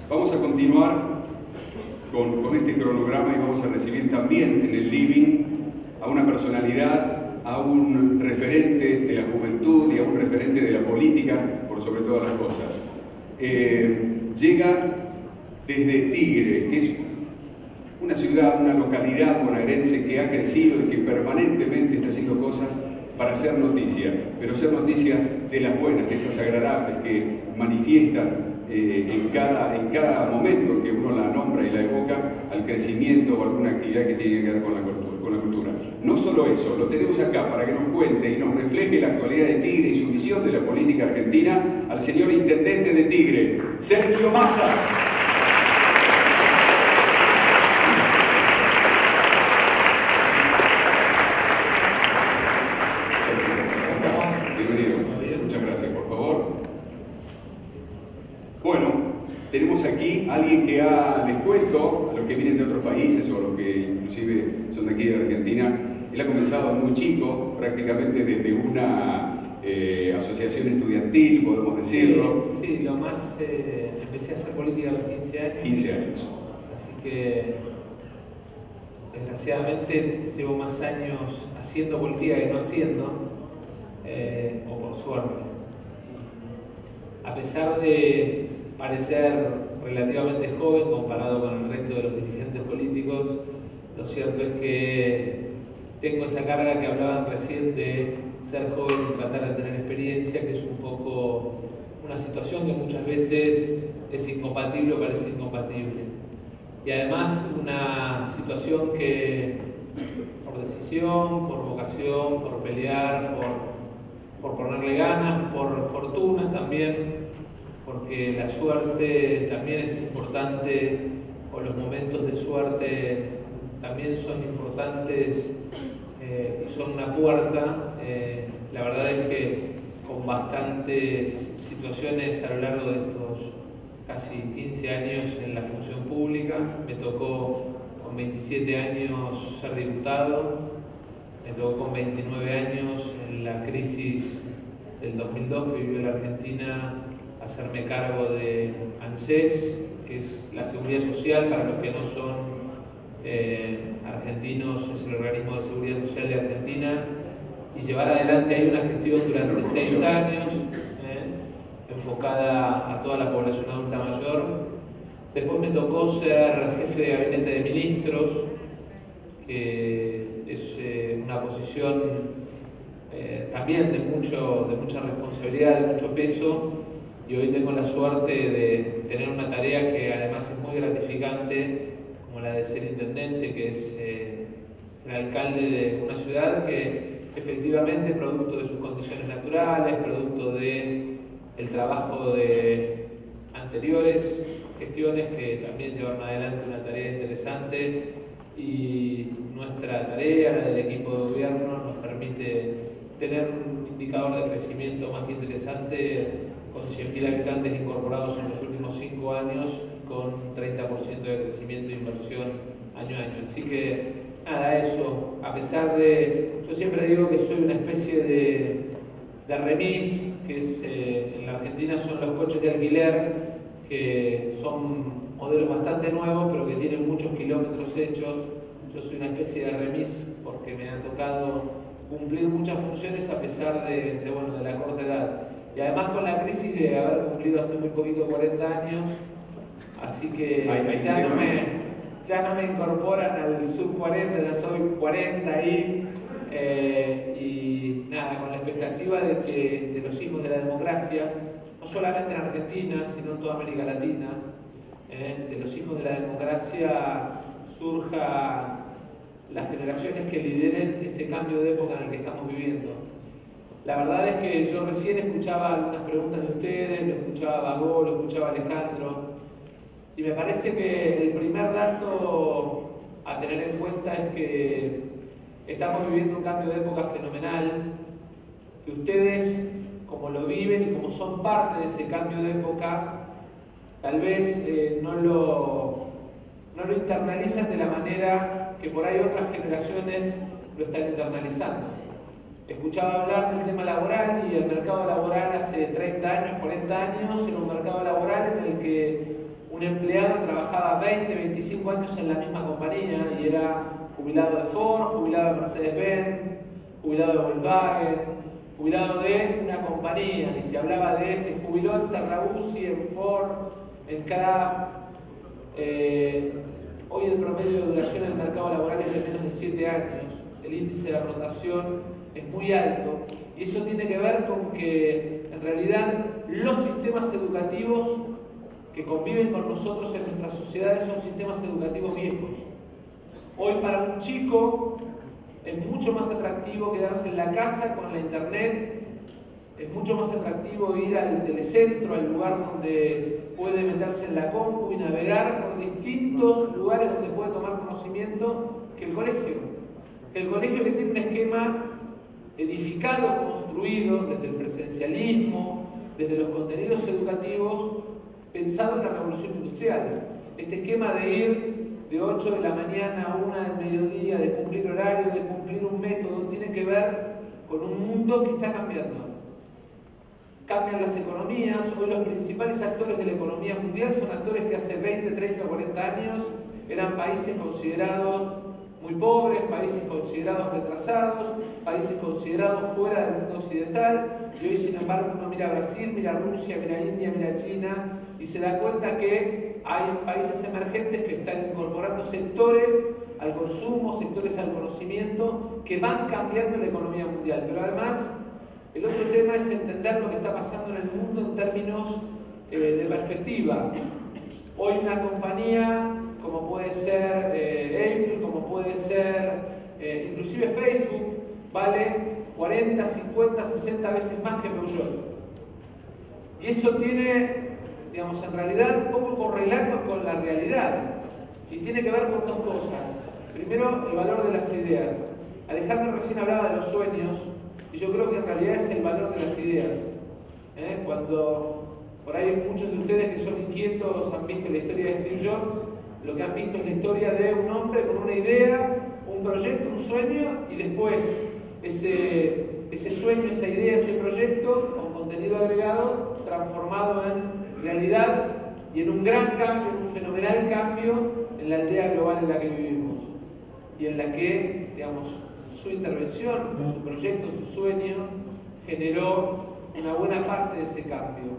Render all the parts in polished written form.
Vamos a continuar con este cronograma y vamos a recibir también en el living a una personalidad, a un referente de la juventud y a un referente de la política, por sobre todas las cosas. Llega desde Tigre, que es una ciudad, una localidad bonaerense que ha crecido y que permanentemente está haciendo cosas para hacer noticia, pero hacer noticia de las buenas, de esas agradables que manifiestan en cada momento que uno la nombra y la evoca al crecimiento o alguna actividad que tiene que ver con la cultura. No solo eso, lo tenemos acá para que nos cuente y nos refleje la actualidad de Tigre y su visión de la política argentina al señor Intendente de Tigre, Sergio Massa. Tenemos aquí a alguien que les cuento, a los que vienen de otros países o a los que inclusive son de aquí de Argentina, él ha comenzado muy chico, prácticamente desde una asociación estudiantil, podemos decirlo. Sí, lo más, empecé a hacer política a los 15 años. 15 años. Así que, desgraciadamente, llevo más años haciendo política que no haciendo, o por suerte. A pesar de parecer relativamente joven comparado con el resto de los dirigentes políticos, lo cierto es que tengo esa carga que hablaban recién de ser joven y tratar de tener experiencia, que es un poco una situación que muchas veces es incompatible o parece incompatible. Y además una situación que por decisión, por vocación, por pelear, por ponerle ganas, por fortuna también, porque la suerte también es importante, o los momentos de suerte también son importantes y son una puerta. La verdad es que con bastantes situaciones a lo largo de estos casi 15 años en la función pública, me tocó con 27 años ser diputado, me tocó con 29 años en la crisis del 2002 que vivió la Argentina, hacerme cargo de ANSES, que es la seguridad social, para los que no son argentinos, es el organismo de seguridad social de Argentina, y llevar adelante ahí una gestión durante 6 años, enfocada a toda la población adulta mayor. Después me tocó ser jefe de gabinete de ministros, que es una posición también de mucha responsabilidad, de mucho peso. Y hoy tengo la suerte de tener una tarea que además es muy gratificante, como la de ser intendente, que es ser alcalde de una ciudad que efectivamente, producto de sus condiciones naturales, producto del trabajo de anteriores gestiones que también llevaron adelante una tarea interesante, y nuestra tarea, la del equipo de gobierno, nos permite tener un indicador de crecimiento más que interesante, con 100.000 habitantes incorporados en los últimos 5 años, con 30% de crecimiento e inversión año a año. Así que, nada, eso, a pesar de... Yo siempre digo que soy una especie de remis, que es, en la Argentina son los coches de alquiler, que son modelos bastante nuevos, pero que tienen muchos kilómetros hechos. Yo soy una especie de remis porque me ha tocado cumplir muchas funciones a pesar de la corta edad. Y además con la crisis de haber cumplido hace muy poquito 40 años, así que ya no me incorporan al sub 40, ya soy 40 ahí, y nada, con la expectativa de los hijos de la democracia, no solamente en Argentina, sino en toda América Latina, de los hijos de la democracia surjan las generaciones que lideren este cambio de época en el que estamos viviendo. La verdad es que yo recién escuchaba algunas preguntas de ustedes, lo escuchaba Bagó, lo escuchaba Alejandro, y me parece que el primer dato a tener en cuenta es que estamos viviendo un cambio de época fenomenal, que ustedes, como lo viven y como son parte de ese cambio de época, tal vez no lo internalizan de la manera que por ahí otras generaciones lo están internalizando. Escuchaba hablar del tema laboral, y el mercado laboral hace 30 años, 40 años, era un mercado laboral en el que un trabajaba 20, 25 años en la misma compañía y era jubilado de Ford, jubilado de Mercedes-Benz, jubilado de Volkswagen, jubilado de una compañía, y se hablaba de se jubiló en Terrabuzzi, en Ford, en Kraft. Hoy el promedio de duración en el mercado laboral es de menos de 7 años, el índice de rotación es muy alto, y eso tiene que ver con que en realidad los sistemas educativos que conviven con nosotros en nuestras sociedades son sistemas educativos viejos. Hoy para un chico es mucho más atractivo quedarse en la casa con la internet, es mucho más atractivo ir al telecentro, al lugar donde puede meterse en la compu y navegar por distintos lugares donde puede tomar conocimiento que el colegio. El colegio que tiene un esquema edificado, construido desde el presencialismo, desde los contenidos educativos, pensado en la revolución industrial. Este esquema de ir de 8 de la mañana a 1 del mediodía, de cumplir horario, de cumplir un método, tiene que ver con un mundo que está cambiando. Cambian las economías. Hoy los principales actores de la economía mundial son actores que hace 20, 30 o 40 años eran países considerados muy pobres, países considerados retrasados, países considerados fuera del mundo occidental, y hoy sin embargo uno mira Brasil, mira Rusia, mira India, mira China, y se da cuenta que hay países emergentes que están incorporando sectores al consumo, sectores al conocimiento, que van cambiando la economía mundial. Pero además, el otro tema es entender lo que está pasando en el mundo en términos de perspectiva. Hoy una compañía, como puede ser Apple, como puede ser inclusive Facebook, vale 40, 50, 60 veces más que Peugeot. Y eso tiene, digamos, en realidad poco correlato con la realidad. Y tiene que ver con dos cosas. Primero, el valor de las ideas. Alejandro recién hablaba de los sueños, y yo creo que en realidad es el valor de las ideas. Cuando por ahí muchos de ustedes que son inquietos han visto la historia de Steve Jobs, lo que han visto es la historia de un hombre con una idea, un proyecto, un sueño, y después ese sueño, esa idea, ese proyecto, con contenido agregado, transformado en realidad y en un gran cambio, en un fenomenal cambio en la aldea global en la que vivimos. Y en la que, digamos, su intervención, su proyecto, su sueño, generó una buena parte de ese cambio.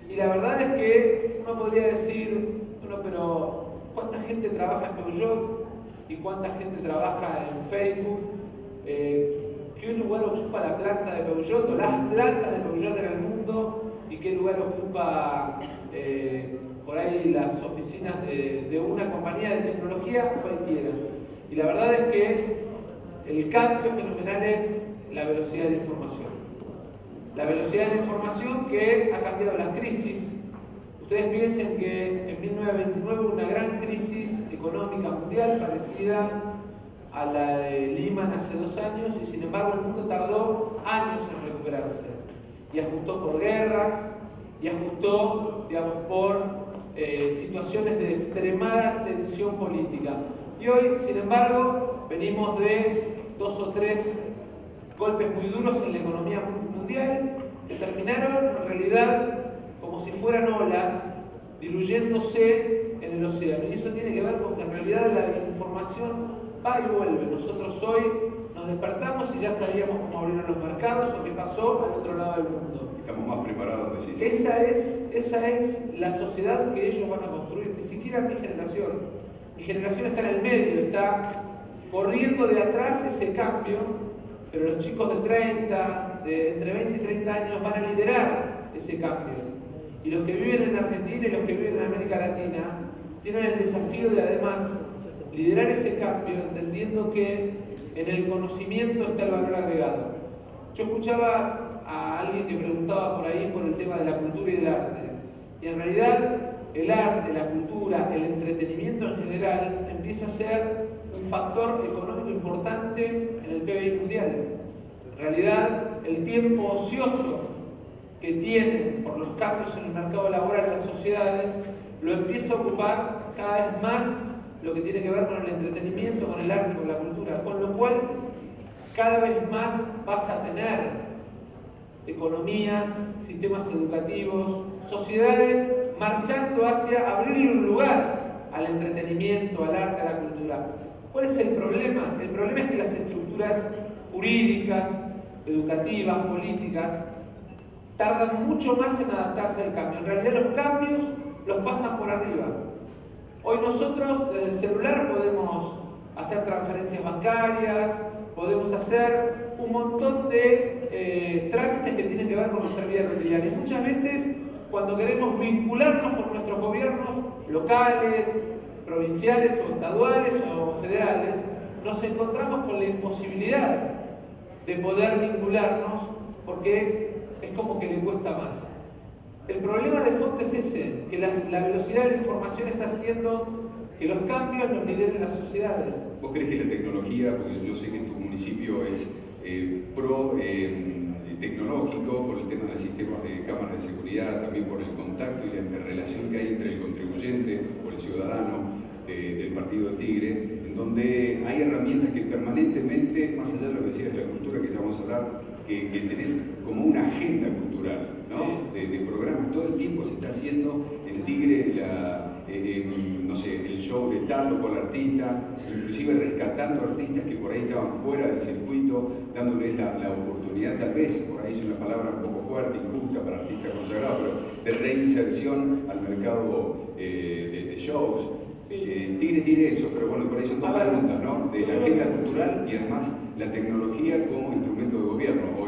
Y la verdad es que uno podría decir, bueno, pero ¿cuánta gente trabaja en Peugeot? ¿Y cuánta gente trabaja en Facebook? ¿Qué lugar ocupa la planta de Peugeot o las plantas de Peugeot en el mundo? ¿Y qué lugar ocupa por ahí las oficinas de una compañía de tecnología? Cualquiera. Y la verdad es que el cambio fenomenal es la velocidad de la información. La velocidad de la información que ha cambiado las crisis. Ustedes piensen que en 1929 hubo una gran crisis económica mundial parecida a la de Lehman hace 2 años, y sin embargo el mundo tardó años en recuperarse. Y ajustó por guerras, y ajustó, digamos, por situaciones de extremada tensión política. Y hoy, sin embargo, venimos de 2 o 3 golpes muy duros en la economía mundial que terminaron en realidad como si fueran olas diluyéndose en el océano. Y eso tiene que ver con que en realidad la información va y vuelve. Nosotros hoy nos despertamos y ya sabíamos cómo abrieron los mercados o qué pasó al otro lado del mundo. Estamos más preparados, decís. Esa es la sociedad que ellos van a construir. Ni siquiera mi generación. Mi generación está en el medio, está corriendo de atrás ese cambio, pero los chicos de 30, entre 20 y 30 años van a liderar ese cambio. Y los que viven en Argentina y los que viven en América Latina tienen el desafío de además liderar ese cambio, entendiendo que en el conocimiento está el valor agregado. Yo escuchaba a alguien que preguntaba por ahí por el tema de la cultura y del arte. Y en realidad el arte, la cultura, el entretenimiento en general empieza a ser un factor económico importante en el PBI mundial. En realidad el tiempo ocioso que tienen por los cambios en el mercado laboral de las sociedades lo empieza a ocupar cada vez más lo que tiene que ver con el entretenimiento, con el arte, con la cultura, con lo cual cada vez más vas a tener economías, sistemas educativos, sociedades marchando hacia abrirle un lugar a al entretenimiento, al arte, a la cultura. ¿Cuál es el problema? El problema es que las estructuras jurídicas, educativas, políticas, tardan mucho más en adaptarse al cambio. En realidad los cambios los pasan por arriba. Hoy nosotros desde el celular podemos hacer transferencias bancarias, podemos hacer un montón de trámites que tienen que ver con nuestra vida cotidiana. Y muchas veces cuando queremos vincularnos con nuestros gobiernos locales, provinciales o estaduales o federales, nos encontramos con la imposibilidad de poder vincularnos porque es como que le cuesta más. El problema de fondo es ese, que la velocidad de la información está haciendo que los cambios los lideren las sociedades. ¿Vos crees que la tecnología, porque yo sé que tu municipio es pro tecnológico por el tema del sistema de cámaras de seguridad, también por el contacto y la interrelación que hay entre el contribuyente o el ciudadano del partido de Tigre, en donde hay herramientas que permanentemente, más allá de lo que decías de la cultura, que ya vamos a hablar, que tenés como una agenda cultural, ¿no? De programas, todo el tiempo se está haciendo en Tigre no sé, el show de tal o cual artista, inclusive rescatando artistas que por ahí estaban fuera del circuito, dándoles la oportunidad, tal vez, por ahí es una palabra un poco fuerte, injusta para artistas consagrados, pero de reinserción al mercado de shows. Tigre tiene eso, pero bueno, por ahí son dos preguntas, ¿no? De la agenda cultural y además la tecnología como instrumento de gobierno, o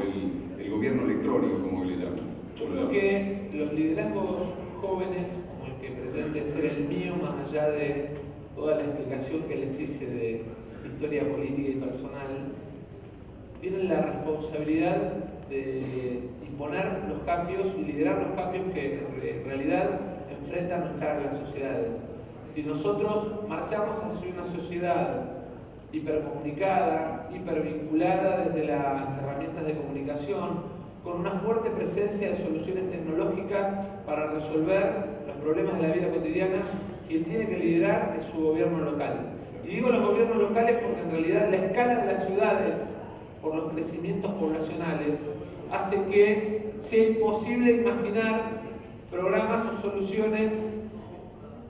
el gobierno electrónico, como le llaman. Yo creo que los liderazgos jóvenes, como el que pretende ser el mío, más allá de toda la explicación que les hice de historia política y personal, tienen la responsabilidad de imponer los cambios y liderar los cambios que en realidad enfrentan nuestras sociedades. Si nosotros marchamos hacia una sociedad hipercomunicada, hipervinculada desde las herramientas de comunicación, con una fuerte presencia de soluciones tecnológicas para resolver los problemas de la vida cotidiana, quien tiene que liderar es su gobierno local. Y digo los gobiernos locales porque en realidad la escala de las ciudades, por los crecimientos poblacionales, hace que sea imposible imaginar programas o soluciones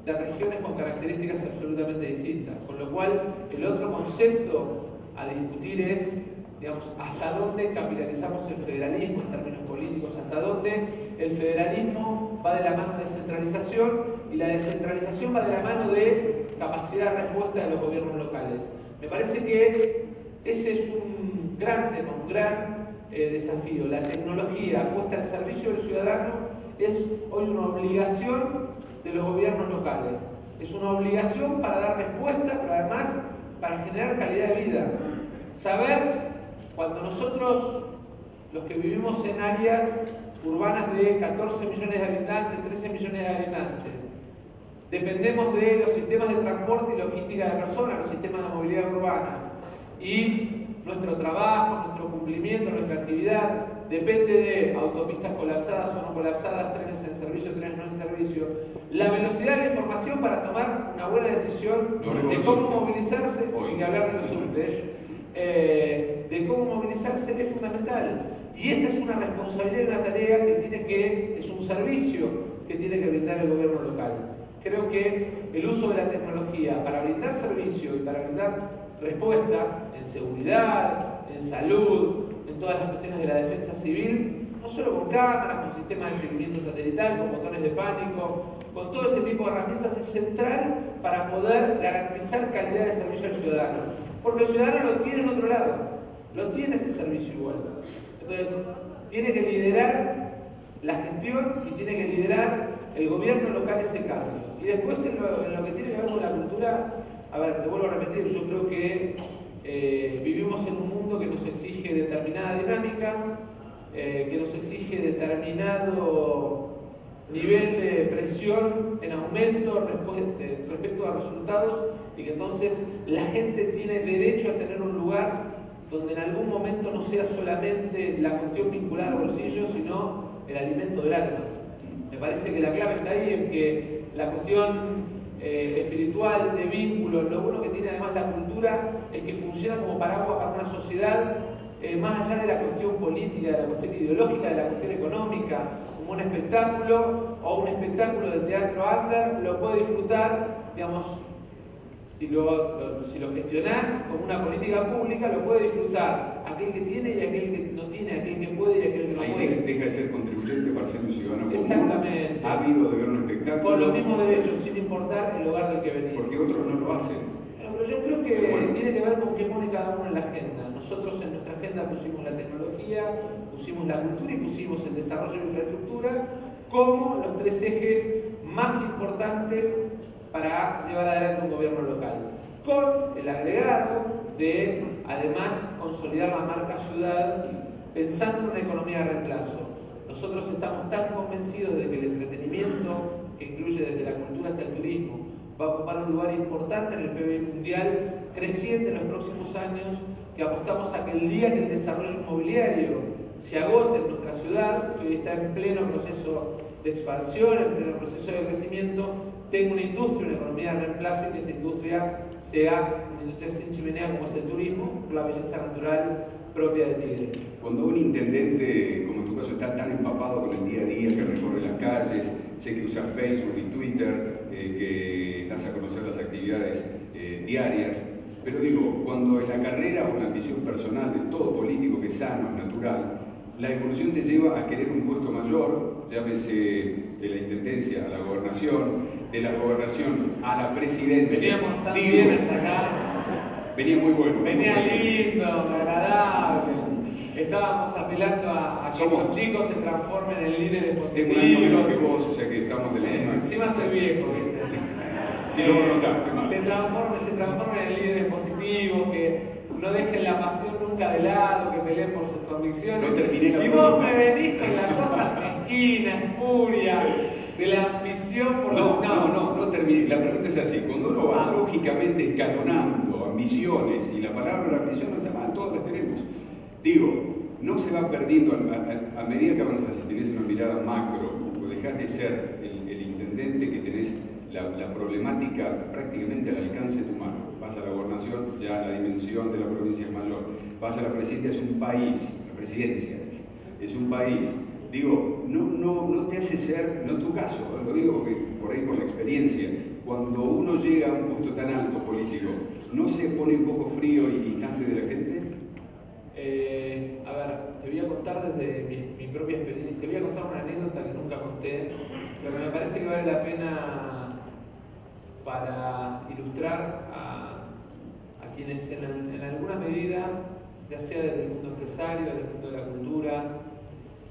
de regiones con características absolutamente distintas. Con lo cual, el otro concepto a discutir es, digamos, hasta dónde capitalizamos el federalismo en términos políticos, hasta dónde el federalismo va de la mano de descentralización y la descentralización va de la mano de capacidad de respuesta de los gobiernos locales. Me parece que ese es un gran tema, un gran desafío. La tecnología puesta al servicio del ciudadano es hoy una obligación de los gobiernos locales. Es una obligación para dar respuesta, pero además para generar calidad de vida. Saber, cuando nosotros, los que vivimos en áreas urbanas de 14 millones de habitantes, 13 millones de habitantes, dependemos de los sistemas de transporte y logística de personas, los sistemas de movilidad urbana, y nuestro trabajo, nuestro cumplimiento, nuestra actividad depende de autopistas colapsadas o no colapsadas, trenes en servicio, trenes no en servicio. La velocidad de la información para tomar una buena decisión de cómo movilizarse, y que hablar de los subtes, de cómo movilizarse es fundamental. Y esa es una responsabilidad y una tarea es un servicio que tiene que brindar el gobierno local. Creo que el uso de la tecnología para brindar servicio y para brindar respuesta en seguridad, en salud, en todas las cuestiones de la defensa civil, no solo con cámaras, con sistemas de seguimiento satelital, con botones de pánico, con todo ese tipo de herramientas, es central para poder garantizar calidad de servicio al ciudadano. Porque el ciudadano lo tiene en otro lado, lo tiene ese servicio igual. Entonces, tiene que liderar la gestión y tiene que liderar el gobierno local ese cambio. Y después, en lo que tiene que ver con la cultura, a ver, te vuelvo a repetir, yo creo que vivimos en un mundo que nos exige determinada dinámica, que nos exige determinado nivel de presión en aumento respecto a resultados, y que entonces la gente tiene derecho a tener un lugar donde en algún momento no sea solamente la cuestión vinculada al bolsillo, sino el alimento del alma. Me parece que la clave está ahí en que la cuestión espiritual, de vínculos, lo bueno que tiene además la cultura es que funciona como paraguas para una sociedad, más allá de la cuestión política, de la cuestión ideológica, de la cuestión económica. como un espectáculo o un espectáculo de teatro under, lo puede disfrutar, digamos, si lo gestionás como una política pública, lo puede disfrutar aquel que tiene y aquel que no tiene, aquel que puede y aquel que no puede. Ahí deja de ser contribuyente para ser un ciudadano común. Exactamente. Ávido de ver un espectáculo. Con los mismos derechos, sin importar el lugar del que venís. Porque otros no lo hacen. Pero yo creo que tiene que ver con qué pone cada uno en la agenda. Nosotros en nuestra agenda pusimos la tecnología, pusimos la cultura y pusimos el desarrollo de infraestructura como los tres ejes más importantes para llevar adelante un gobierno local, con el agregado de, además, consolidar la marca ciudad, pensando en una economía de reemplazo. Nosotros estamos tan convencidos de que el entretenimiento, que incluye desde la cultura hasta el turismo, va a ocupar un lugar importante en el PBI mundial, creciente en los próximos años, que apostamos a que el día que el desarrollo inmobiliario se agote en nuestra ciudad, que hoy está en pleno proceso de expansión, en pleno proceso de crecimiento, tenga una industria, una economía de reemplazo y que esa industria sea una industria sin chimenea como es el turismo, la belleza natural propia de Tigre. Cuando un intendente, como en tu caso, está tan empapado con el día a día, que recorre las calles, sé que usa Facebook y Twitter, que das a conocer las actividades diarias, pero digo, cuando en la carrera o en la ambición personal de todo político que es sano, es natural, la evolución te lleva a querer un puesto mayor, llámese de la intendencia a la gobernación, de la gobernación a la presidencia. Veníamos tan bien hasta acá. Venía muy bueno. Venía lindo, agradable. Estábamos apelando a que los chicos se transformen en líderes positivos. Tengo un año que vos, o sea que estamos de la misma. Encima soy viejo, ¿viste? Si no lo notaste, se transformen en líderes positivos, que no dejen la pasión nunca de lado, que peleen por sus convicciones. No terminé la y vos me venís con la cosa mezquina, espuria, de la ambición por no terminé. La pregunta es así: cuando uno va lógicamente escalonando ambiciones, y la palabra ambición no está mal, todas las tenemos. Digo, no se va perdiendo a medida que avanzas y tenés una mirada macro, o dejás de ser el intendente que tenés la problemática prácticamente al alcance de tu mano. Vas a la gobernación, ya la dimensión de la provincia es mayor. Vas a la presidencia, es un país, la presidencia es un país. Digo, no te hace ser, no tu caso, lo digo porque por ahí por la experiencia, cuando uno llega a un puesto tan alto político, ¿no se pone un poco frío y distante de la gente? A ver, te voy a contar desde mi propia experiencia, voy a contar una anécdota que nunca conté, pero me parece que vale la pena para ilustrar a quienes en alguna medida, ya sea desde el mundo empresario, desde el mundo de la cultura,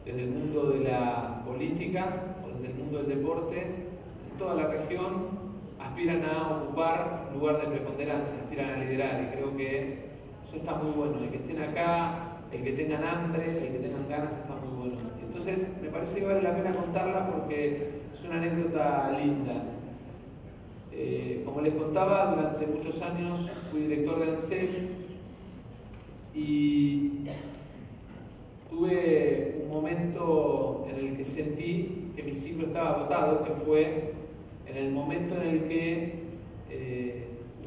desde el mundo de la política o desde el mundo del deporte, en toda la región aspiran a ocupar un lugar de preponderancia, aspiran a liderar, y creo que eso está muy bueno. El que estén acá, el que tengan hambre, el que tengan ganas, está muy bueno. Entonces me parece que vale la pena contarla porque es una anécdota linda. Como les contaba, durante muchos años fui director de ANSES y tuve un momento en el que sentí que mi ciclo estaba agotado, que fue en el momento en el que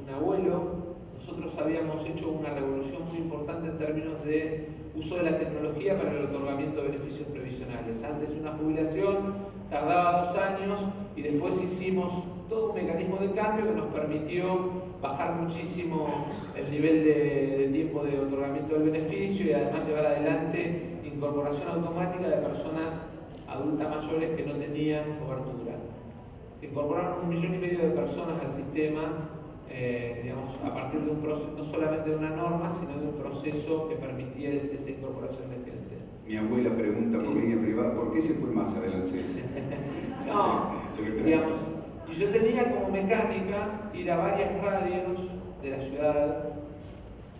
un abuelo, nosotros habíamos hecho una revolución muy importante en términos de uso de la tecnología para el otorgamiento de beneficios previsionales. Antes una jubilación tardaba 2 años y después hicimos todo un mecanismo de cambio que nos permitió bajar muchísimo el nivel de tiempo de otorgamiento del beneficio y además llevar adelante incorporación automática de personas adultas mayores que no tenían cobertura. Se incorporaron 1,5 millones de personas al sistema, digamos, a partir de un proceso, no solamente de una norma, sino de un proceso que permitía esa incorporación de gente. Mi abuela pregunta por línea privada, ¿por qué se fue más adelante? Digamos, y yo tenía como mecánica ir a varias radios de la ciudad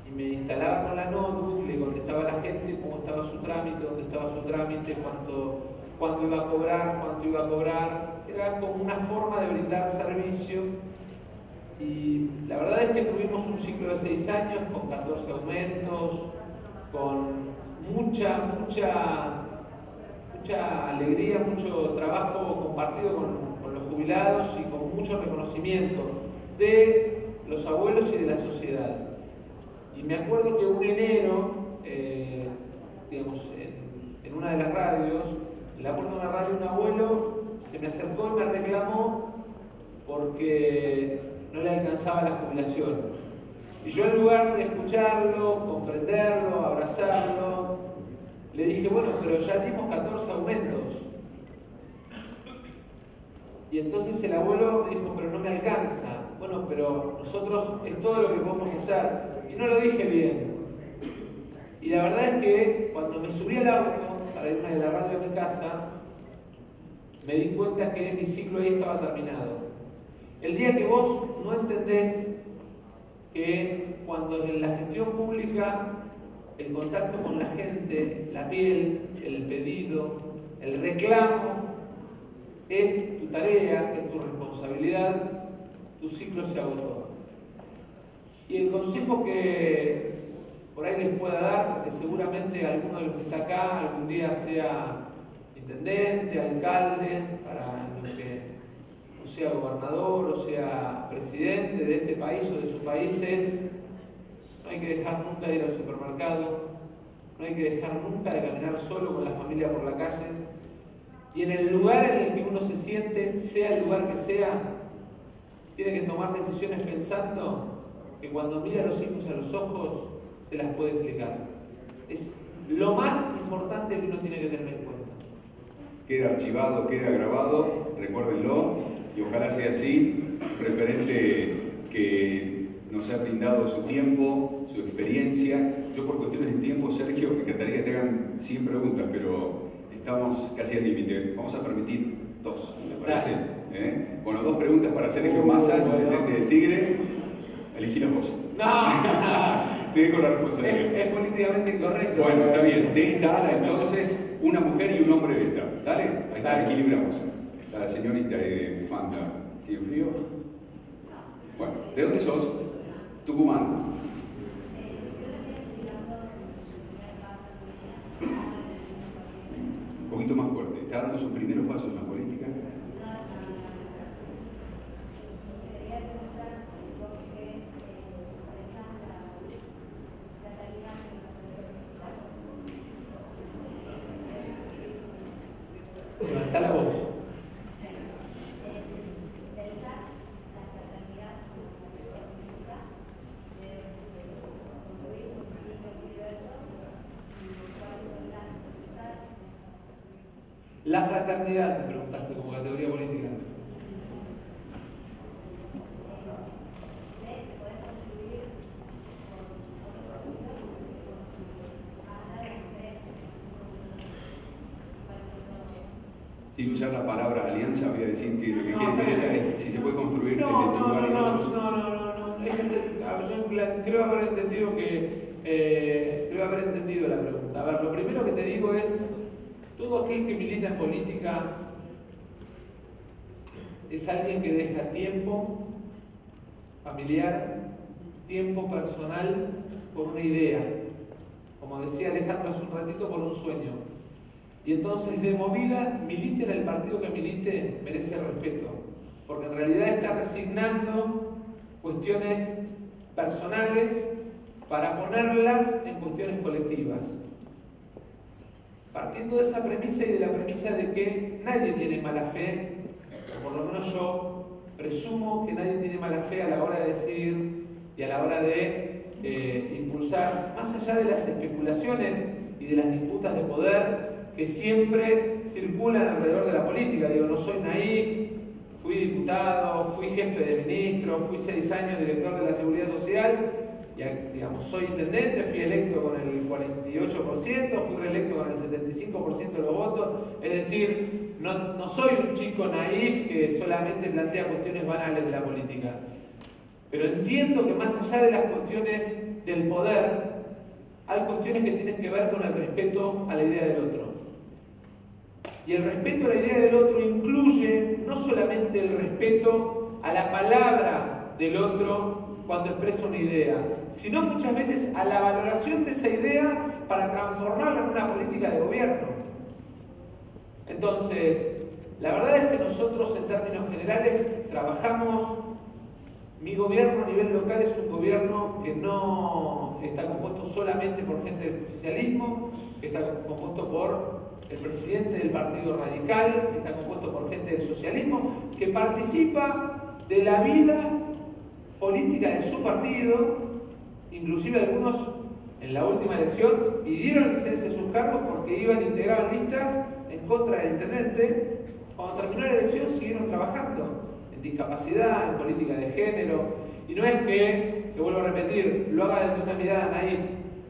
y me instalaba con la notebook y le contestaba a la gente cómo estaba su trámite, dónde estaba su trámite, cuánto iba a cobrar, cuánto iba a cobrar. Era como una forma de brindar servicio. Y la verdad es que tuvimos un ciclo de 6 años con 14 aumentos, con mucha alegría, mucho trabajo compartido con los jubilados y con mucho reconocimiento de los abuelos y de la sociedad. Y me acuerdo que un enero, digamos, en una de las radios, En la puerta de una radio un abuelo se me acercó y me reclamó porque no le alcanzaba la jubilación. Y yo, en lugar de escucharlo, comprenderlo, abrazarlo, le dije, bueno, pero ya dimos 14 aumentos. Y entonces el abuelo me dijo, pero no me alcanza. Bueno, pero nosotros es todo lo que podemos hacer. Y no lo dije bien. Y la verdad es que cuando me subí al auto para irme de la radio a mi casa, me di cuenta que mi ciclo ahí estaba terminado. El día que vos no entendés que cuando en la gestión pública el contacto con la gente, la piel, el pedido, el reclamo, es tu tarea, es tu responsabilidad, tu ciclo se agotó. Y el consejo que por ahí les pueda dar, porque seguramente alguno de los que está acá algún día sea intendente, alcalde, para los que o sea gobernador o sea presidente de este país o de sus países, no hay que dejar nunca de ir al supermercado, no hay que dejar nunca de caminar solo con la familia por la calle, y en el lugar en el que uno se siente, sea el lugar que sea, tiene que tomar decisiones pensando que cuando mira a los hijos a los ojos se las puede explicar. Es lo más importante que uno tiene que tener en cuenta. Queda archivado, queda grabado, recuérdenlo, y ojalá sea así, un referente que nos ha brindado su tiempo, su experiencia. Yo, por cuestiones de tiempo, Sergio, me encantaría que te hagan 100 preguntas, pero estamos casi al límite. Vamos a permitir 2, ¿me parece? Bueno, 2 preguntas para Sergio Massa, intendente de Tigre. Elegílas vos. No. Te dejo la responsabilidad. Es políticamente incorrecto. Bueno, está bien. De esta ala, entonces, una mujer y un hombre de esta. ¿Dale? Ahí está, equilibramos. La señorita de Bufanda. ¿Tiene frío? Bueno, ¿de dónde sos? Tucumán. Un poquito más fuerte. ¿Está dando sus primeros pasos en la política? Levantá la voz. La fraternidad, me preguntaste como categoría política. Sin usar la palabra alianza, voy a decir que lo que quiere decir es si se puede construir desde tu lugar y otros. Yo creo haber entendido la pregunta. A ver, lo primero que te digo es, todo aquel que milita en política es alguien que deja tiempo familiar, tiempo personal por una idea. Como decía Alejandro hace un ratito, por un sueño. Y entonces, de movida, milite en el partido que milite, merece respeto, porque en realidad está resignando cuestiones personales para ponerlas en cuestiones colectivas. Partiendo de esa premisa y de la premisa de que nadie tiene mala fe, o por lo menos yo presumo que nadie tiene mala fe a la hora de decidir y a la hora de impulsar, más allá de las especulaciones y de las disputas de poder que siempre circulan alrededor de la política. Digo, no soy naif, fui diputado, fui jefe de ministro, fui 6 años director de la Seguridad Social, y, digamos, soy intendente, fui electo con el 48%, fui reelecto con el 75% de los votos, es decir, no soy un chico naif que solamente plantea cuestiones banales de la política. Pero entiendo que más allá de las cuestiones del poder, hay cuestiones que tienen que ver con el respeto a la idea del otro. Y el respeto a la idea del otro incluye no solamente el respeto a la palabra del otro cuando expresa una idea, sino muchas veces a la valoración de esa idea para transformarla en una política de gobierno. Entonces, la verdad es que nosotros en términos generales trabajamos. Mi gobierno a nivel local es un gobierno que no está compuesto solamente por gente del justicialismo, que está compuesto por el presidente del Partido Radical, que está compuesto por gente del socialismo, que participa de la vida política de su partido, inclusive algunos en la última elección pidieron licencia de sus cargos porque iban e integraban listas en contra del intendente. Cuando terminó la elección siguieron trabajando en discapacidad, en política de género, y no es que vuelvo a repetir, lo haga desde una mirada naif,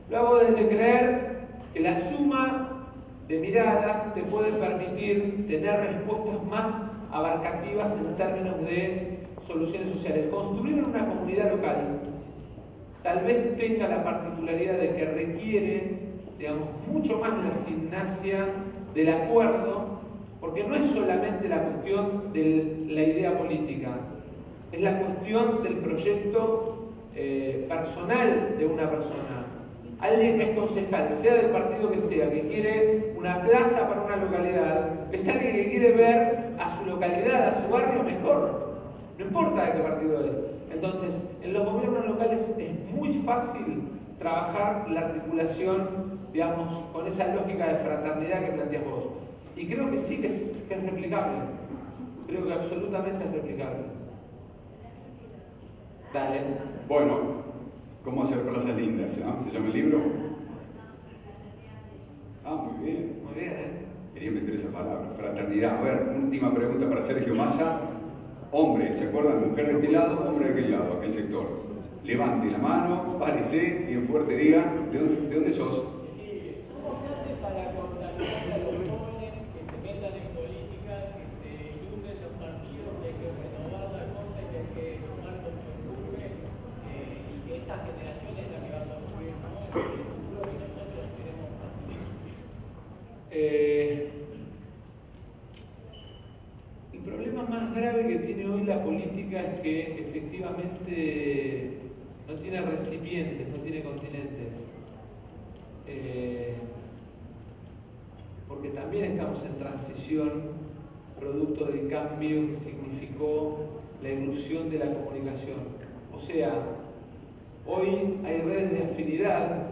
lo hago desde creer que la suma de miradas te puede permitir tener respuestas más abarcativas en términos de soluciones sociales. Construir una comunidad local tal vez tenga la particularidad de que requiere, digamos, mucho más la gimnasia del acuerdo, porque no es solamente la cuestión de la idea política, es la cuestión del proyecto personal de una persona. Alguien que es concejal, sea del partido que sea, que quiere una plaza para una localidad, es alguien que quiere ver a su localidad, a su barrio mejor. No importa de qué partido es. Entonces, en los gobiernos locales es muy fácil trabajar la articulación, digamos, con esa lógica de fraternidad que planteas vos. Y creo que sí que es replicable. Creo que absolutamente es replicable. Dale. Bueno, ¿cómo hacer plazas lindas? ¿No? ¿Se llama el libro? Ah, muy bien. Muy bien, ¿eh? Quería meter esa palabra, fraternidad. A ver, última pregunta para Sergio Massa. Hombre, ¿se acuerdan? Mujer de este lado, hombre de aquel lado, aquel sector. Levante la mano, párese, bien fuerte, diga, ¿de dónde sos? ¿Cómo se hace para contagiar a los jóvenes que se metan en política, que se ilunden los partidos, que hay que renovar la cosa y que hay que tomar costumbre y que esta generación es la que va a construir el futuro que nosotros queremos participar? El problema más grave que tiene hoy la política es que efectivamente no tiene recipientes, no tiene continentes. Porque también estamos en transición, producto del cambio que significó la irrupción de la comunicación. O sea, hoy hay redes de afinidad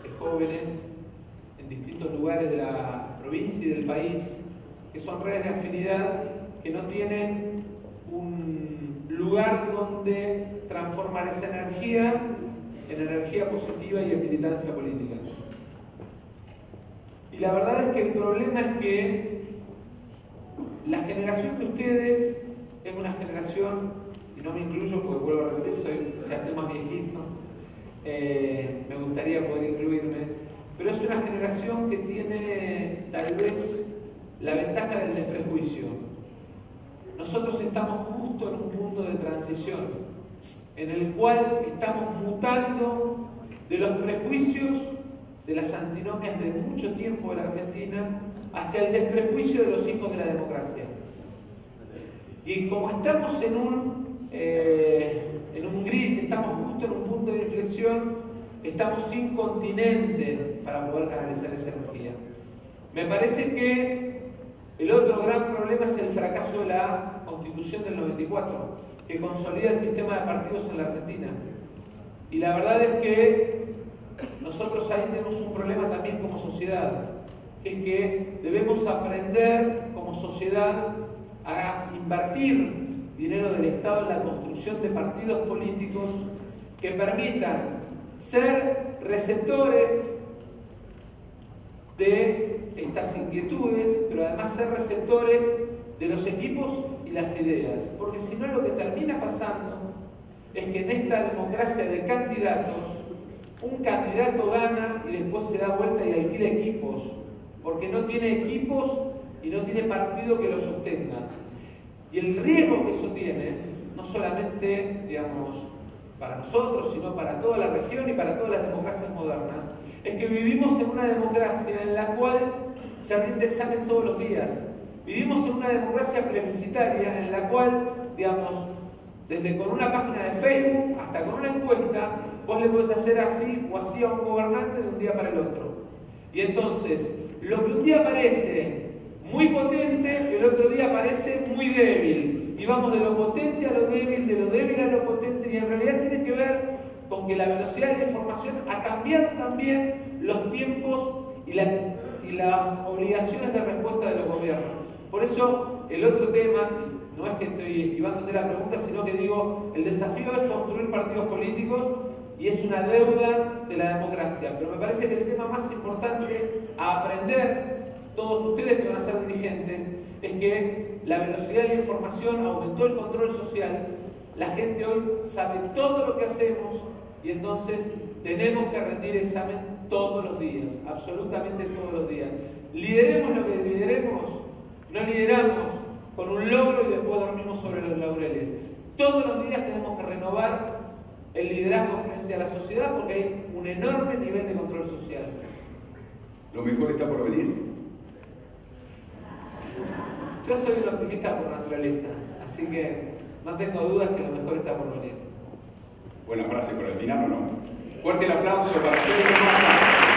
de jóvenes en distintos lugares de la provincia y del país, que son redes de afinidad que no tienen un lugar donde transformar esa energía en energía positiva y en militancia política. Y la verdad es que el problema es que la generación de ustedes es una generación, y no me incluyo porque vuelvo a repetir, ya estoy más viejito, me gustaría poder incluirme, pero es una generación que tiene tal vez la ventaja del desprejuicio. Nosotros estamos justo en un punto de transición en el cual estamos mutando de los prejuicios de las antinomias de mucho tiempo de la Argentina hacia el desprejuicio de los hijos de la democracia. Y como estamos en un gris, estamos justo en un punto de inflexión, estamos sin continente para poder canalizar esa energía. Me parece que el otro gran problema es el fracaso de la Constitución del 94, que consolida el sistema de partidos en la Argentina. Y la verdad es que nosotros ahí tenemos un problema también como sociedad, que es que debemos aprender como sociedad a invertir dinero del Estado en la construcción de partidos políticos que permitan ser receptores de estas inquietudes, pero además ser receptores de los equipos y las ideas. Porque si no, lo que termina pasando es que en esta democracia de candidatos, un candidato gana y después se da vuelta y alquila equipos, porque no tiene equipos y no tiene partido que lo sostenga. Y el riesgo que eso tiene, no solamente, digamos, para nosotros, sino para toda la región y para todas las democracias modernas, es que vivimos en una democracia en la cual se rinde examen todos los días. Vivimos en una democracia plebiscitaria en la cual, digamos, desde con una página de Facebook hasta con una encuesta, vos le podés hacer así o así a un gobernante de un día para el otro. Y entonces, lo que un día parece muy potente, el otro día parece muy débil. Y vamos de lo potente a lo débil a lo potente, y en realidad tiene que ver con que la velocidad de la información ha cambiado también los tiempos y y las obligaciones de respuesta de los gobiernos. Por eso, el otro tema, no es que estoy esquivándote la pregunta, sino que digo, el desafío es construir partidos políticos y es una deuda de la democracia. Pero me parece que el tema más importante a aprender, todos ustedes que van a ser dirigentes, es que la velocidad de la información aumentó el control social. La gente hoy sabe todo lo que hacemos y entonces tenemos que rendir examen todos los días, absolutamente todos los días. Lideremos lo que lideremos, no lideramos con un logro y después dormimos sobre los laureles. Todos los días tenemos que renovar el liderazgo frente a la sociedad porque hay un enorme nivel de control social. ¿Lo mejor está por venir? Yo soy un optimista por naturaleza, así que no tengo dudas que lo mejor está por venir. Buena frase por el final, ¿o no? Fuerte el aplauso para Sergio Massa.